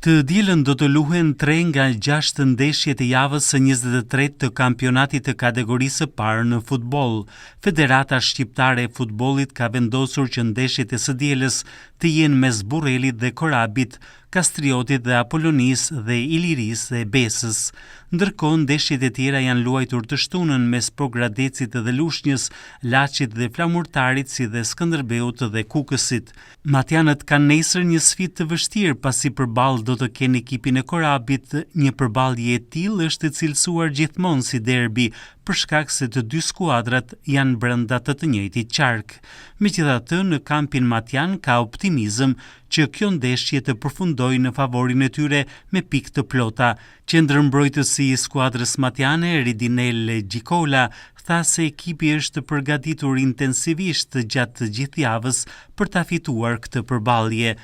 Të dielën do të luhen 3 nga 6 ndeshjet e javës së 23 të kampionatit të kategorisë së parë në futboll. Federata Shqiptare e Futbollit ka vendosur që ndeshjet e së dielës të jenë mes Burrelit dhe Korabit, Kastriotit dhe Apollonis dhe Iliris dhe Besës. Ndërkohë ndeshjet e tjera janë luajtur të shtunën mes Progradecit dhe Lushnjës, Laçit dhe Flamurtarit, si dhe Skënderbeut dhe Kukësit. Matjanët kanë nesër një sfidë të vështirë pasi përballë do të kenë ekipin e Korabit. Një përballje e tillë është e cilësuar gjithmonë si derbi, për shkak se të dy skuadrat janë brenda të njëjtit qark. Megjithatë, në kampin matjan ka optimizëm që kjo ndeshje të përfundojë në favorin e tyre me pikë të plota. Qendërmbrojtësi i skuadrës matjane, Ridinel Gjikola, tha se ekipi është përgatitur intensivisht gjatë gjithë javës për ta fituar këtë përballje.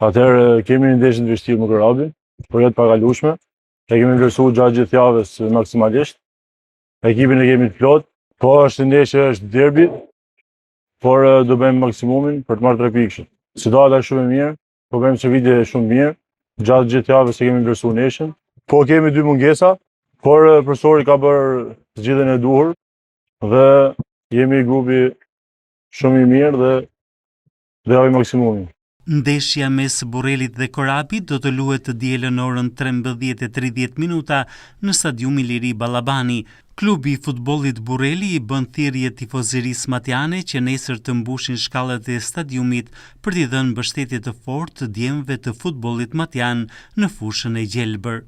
Atëherë kemi një ndeshje të vështirë me Korabin, por jetë pakalueshme. E kemi vlerësuar gjatë gjithë javës maksimalisht. Ekipin e kemi të plot, po është ndeshje, është derbi, por do bëjmë maksimumin për të marrë 3 pikë. Situata është shumë e mirë, po bëjmë çvitje shumë mirë. Gjatë gjithë javës e kemi vlerësuar ndeshjen. Po kemi 2 mungesa, por profesori ka bërë të gjithën e duhur dhe jemi grupi shumë i mirë dhe bëjmë maksimumin. Ndeshja mes Burrelit dhe Korabit do të luhet të dielën orën 13:30 në stadiumin Iliri Ballabani. Klubi i futbollit Burreli i bën thirrje tifozërisë matjane që nesër të mbushin shkallët e stadiumit për t'i dhënë mbështetje të fortë djemve të futbollit matjan në fushën e gjelbër.